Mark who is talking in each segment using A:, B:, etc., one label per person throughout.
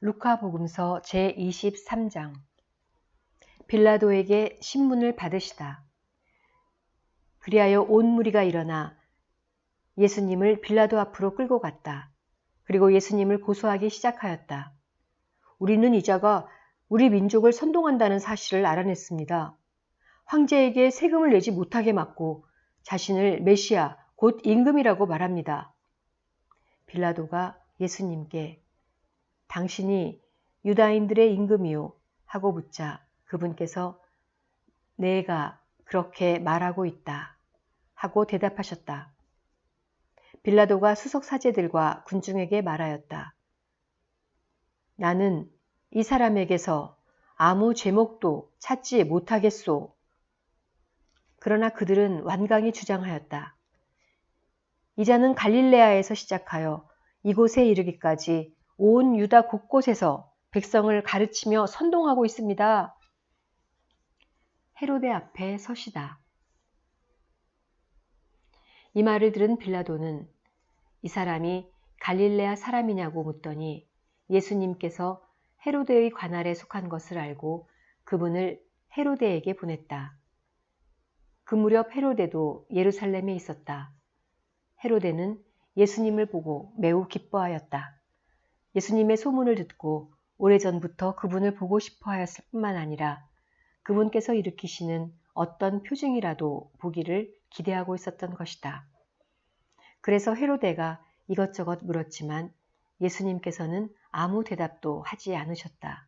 A: 루카복음서 제23장. 빌라도에게 신문을 받으시다. 그리하여 온 무리가 일어나 예수님을 빌라도 앞으로 끌고 갔다. 그리고 예수님을 고소하기 시작하였다. 우리는 이 자가 우리 민족을 선동한다는 사실을 알아냈습니다. 황제에게 세금을 내지 못하게 막고 자신을 메시아, 곧 임금이라고 말합니다. 빌라도가 예수님께 당신이 유다인들의 임금이요 하고 묻자 그분께서 내가 그렇게 말하고 있다 하고 대답하셨다. 빌라도가 수석 사제들과 군중에게 말하였다. 나는 이 사람에게서 아무 제목도 찾지 못하겠소. 그러나 그들은 완강히 주장하였다. 이 자는 갈릴레아에서 시작하여 이곳에 이르기까지 온 유다 곳곳에서 백성을 가르치며 선동하고 있습니다. 헤로데 앞에 서시다. 이 말을 들은 빌라도는 이 사람이 갈릴레아 사람이냐고 묻더니 예수님께서 헤로데의 관할에 속한 것을 알고 그분을 헤로데에게 보냈다. 그 무렵 헤로데도 예루살렘에 있었다. 헤로데는 예수님을 보고 매우 기뻐하였다. 예수님의 소문을 듣고 오래전부터 그분을 보고 싶어 하였을 뿐만 아니라 그분께서 일으키시는 어떤 표징이라도 보기를 기대하고 있었던 것이다. 그래서 헤로데가 이것저것 물었지만 예수님께서는 아무 대답도 하지 않으셨다.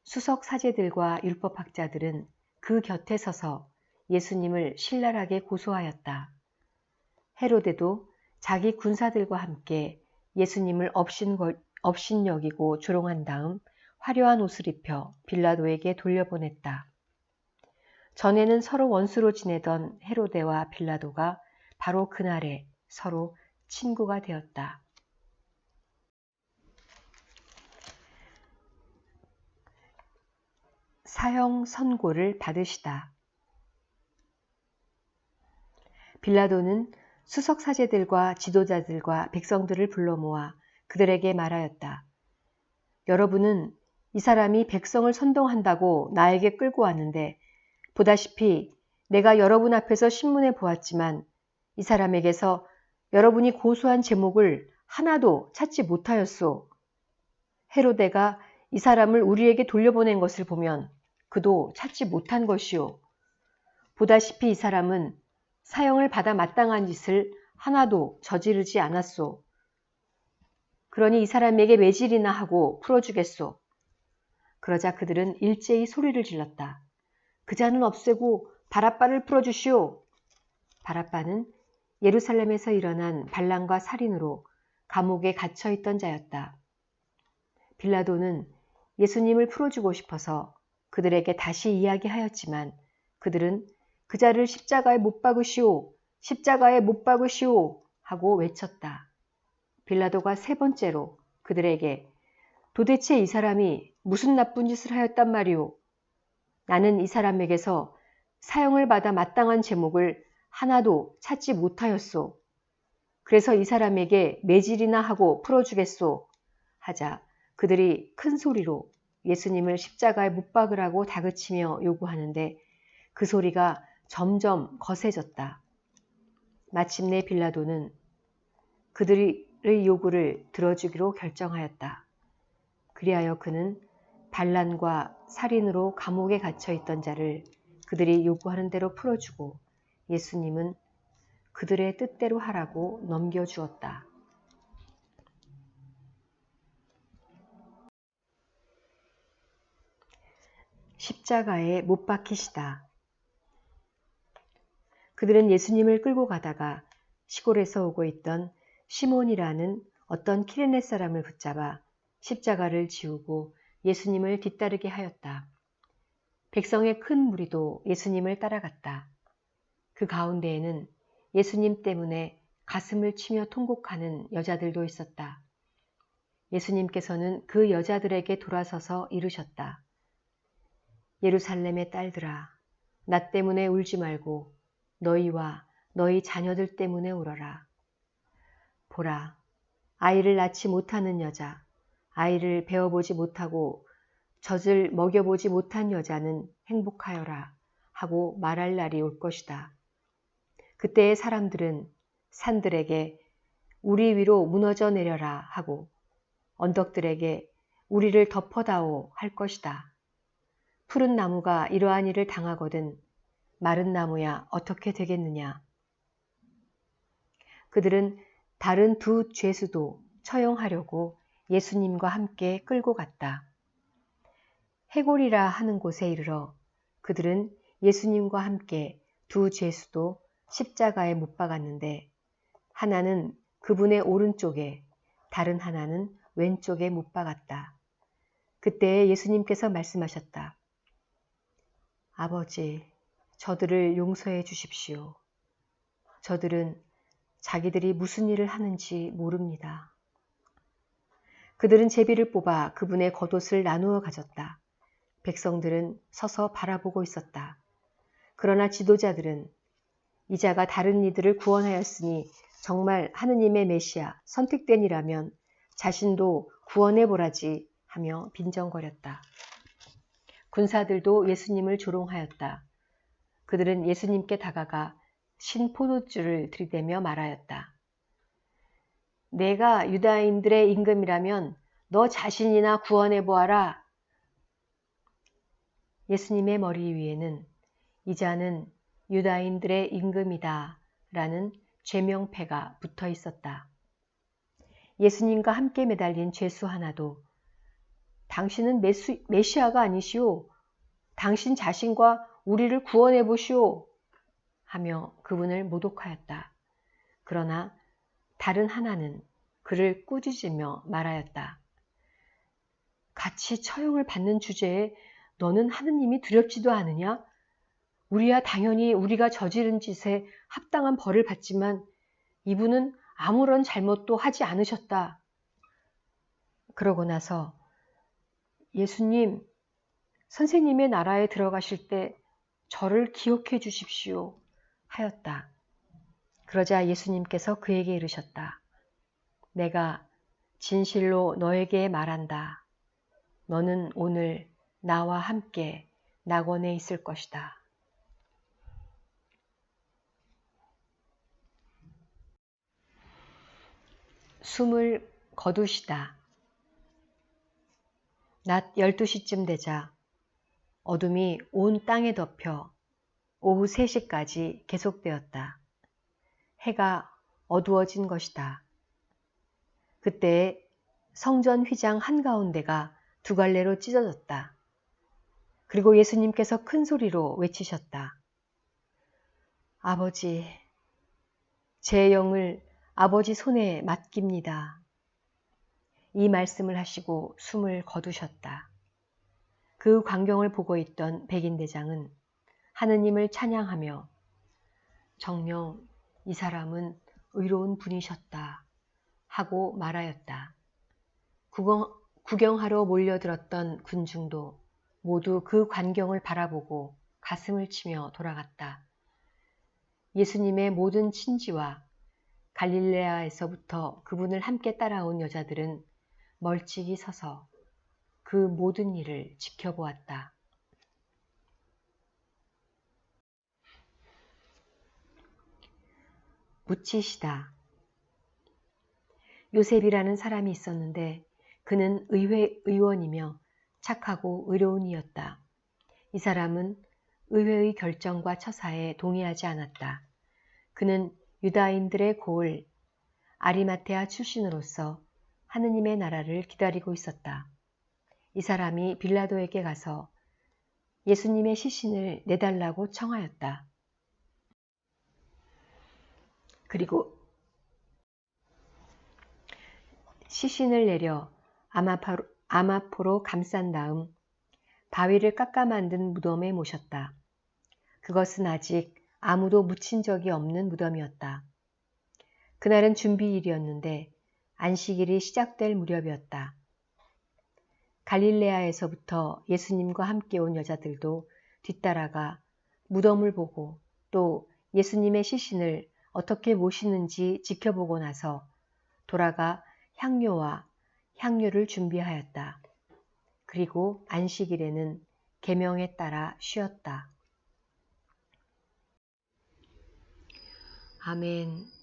A: 수석 사제들과 율법학자들은 그 곁에 서서 예수님을 신랄하게 고소하였다. 헤로데도 자기 군사들과 함께 예수님을 업신 여기고 조롱한 다음 화려한 옷을 입혀 빌라도에게 돌려보냈다. 전에는 서로 원수로 지내던 헤로데와 빌라도가 바로 그날에 서로 친구가 되었다. 사형 선고를 받으시다. 빌라도는 수석 사제들과 지도자들과 백성들을 불러 모아 그들에게 말하였다. 여러분은 이 사람이 백성을 선동한다고 나에게 끌고 왔는데 보다시피 내가 여러분 앞에서 신문에 보았지만 이 사람에게서 여러분이 고소한 제목을 하나도 찾지 못하였소. 헤로데가 이 사람을 우리에게 돌려보낸 것을 보면 그도 찾지 못한 것이요. 보다시피 이 사람은 사형을 받아 마땅한 짓을 하나도 저지르지 않았소. 그러니 이 사람에게 매질이나 하고 풀어주겠소. 그러자 그들은 일제히 소리를 질렀다. 그 자는 없애고 바랍바를 풀어주시오. 바랍바는 예루살렘에서 일어난 반란과 살인으로 감옥에 갇혀있던 자였다. 빌라도는 예수님을 풀어주고 싶어서 그들에게 다시 이야기하였지만 그들은 그 자를 십자가에 못 박으시오, 십자가에 못 박으시오 하고 외쳤다. 빌라도가 세 번째로 그들에게 도대체 이 사람이 무슨 나쁜 짓을 하였단 말이오. 나는 이 사람에게서 사형을 받아 마땅한 제목을 하나도 찾지 못하였소. 그래서 이 사람에게 매질이나 하고 풀어주겠소. 하자 그들이 큰 소리로 예수님을 십자가에 못 박으라고 다그치며 요구하는데 그 소리가 점점 거세졌다. 마침내 빌라도는 그들의 요구를 들어주기로 결정하였다. 그리하여 그는 반란과 살인으로 감옥에 갇혀있던 자를 그들이 요구하는 대로 풀어주고 예수님은 그들의 뜻대로 하라고 넘겨주었다. 십자가에 못 박히시다. 그들은 예수님을 끌고 가다가 시골에서 오고 있던 시몬이라는 어떤 키레네 사람을 붙잡아 십자가를 지우고 예수님을 뒤따르게 하였다. 백성의 큰 무리도 예수님을 따라갔다. 그 가운데에는 예수님 때문에 가슴을 치며 통곡하는 여자들도 있었다. 예수님께서는 그 여자들에게 돌아서서 이르셨다. 예루살렘의 딸들아, 나 때문에 울지 말고 너희와 너희 자녀들 때문에 울어라. 보라, 아이를 낳지 못하는 여자, 아이를 배워보지 못하고 젖을 먹여보지 못한 여자는 행복하여라 하고 말할 날이 올 것이다. 그때의 사람들은 산들에게 우리 위로 무너져 내려라 하고 언덕들에게 우리를 덮어다오 할 것이다. 푸른 나무가 이러한 일을 당하거든 마른 나무야 어떻게 되겠느냐. 그들은 다른 두 죄수도 처형하려고 예수님과 함께 끌고 갔다. 해골이라 하는 곳에 이르러 그들은 예수님과 함께 두 죄수도 십자가에 못 박았는데 하나는 그분의 오른쪽에 다른 하나는 왼쪽에 못 박았다. 그때 예수님께서 말씀하셨다. 아버지, 저들을 용서해 주십시오. 저들은 자기들이 무슨 일을 하는지 모릅니다. 그들은 제비를 뽑아 그분의 겉옷을 나누어 가졌다. 백성들은 서서 바라보고 있었다. 그러나 지도자들은 이 자가 다른 이들을 구원하였으니 정말 하느님의 메시아 선택된 이라면 자신도 구원해 보라지 하며 빈정거렸다. 군사들도 예수님을 조롱하였다. 그들은 예수님께 다가가 신 포도주를 들이대며 말하였다. 내가 유다인들의 임금이라면 너 자신이나 구원해 보아라. 예수님의 머리 위에는 이 자는 유다인들의 임금이다 라는 죄명패가 붙어 있었다. 예수님과 함께 매달린 죄수 하나도 당신은 메시아가 아니시오. 당신 자신과 우리를 구원해 보시오. 하며 그분을 모독하였다. 그러나 다른 하나는 그를 꾸짖으며 말하였다. 같이 처형을 받는 주제에 너는 하느님이 두렵지도 않으냐? 우리야 당연히 우리가 저지른 짓에 합당한 벌을 받지만 이분은 아무런 잘못도 하지 않으셨다. 그러고 나서 예수님, 선생님의 나라에 들어가실 때 저를 기억해 주십시오 하였다. 그러자 예수님께서 그에게 이르셨다. 내가 진실로 너에게 말한다. 너는 오늘 나와 함께 낙원에 있을 것이다. 숨을 거두시다. 낮 12시쯤 되자 어둠이 온 땅에 덮여 오후 3시까지 계속되었다. 해가 어두워진 것이다. 그때 성전 휘장 한가운데가 두 갈래로 찢어졌다. 그리고 예수님께서 큰 소리로 외치셨다. 아버지, 제 영을 아버지 손에 맡깁니다. 이 말씀을 하시고 숨을 거두셨다. 그 광경을 보고 있던 백인대장은 하느님을 찬양하며 정녕 이 사람은 의로운 분이셨다 하고 말하였다. 구경하러 몰려들었던 군중도 모두 그 광경을 바라보고 가슴을 치며 돌아갔다. 예수님의 모든 친지와 갈릴레아에서부터 그분을 함께 따라온 여자들은 멀찍이 서서 그 모든 일을 지켜보았다. 묻히시다. 요셉이라는 사람이 있었는데 그는 의회 의원이며 착하고 의로운 이였다. 이 사람은 의회의 결정과 처사에 동의하지 않았다. 그는 유다인들의 고을 아리마테아 출신으로서 하느님의 나라를 기다리고 있었다. 이 사람이 빌라도에게 가서 예수님의 시신을 내달라고 청하였다. 그리고 시신을 내려 아마포로 감싼 다음 바위를 깎아 만든 무덤에 모셨다. 그것은 아직 아무도 묻힌 적이 없는 무덤이었다. 그날은 준비일이었는데 안식일이 시작될 무렵이었다. 갈릴레아에서부터 예수님과 함께 온 여자들도 뒤따라가 무덤을 보고 또 예수님의 시신을 어떻게 모시는지 지켜보고 나서 돌아가 향료와 향료를 준비하였다. 그리고 안식일에는 계명에 따라 쉬었다. 아멘.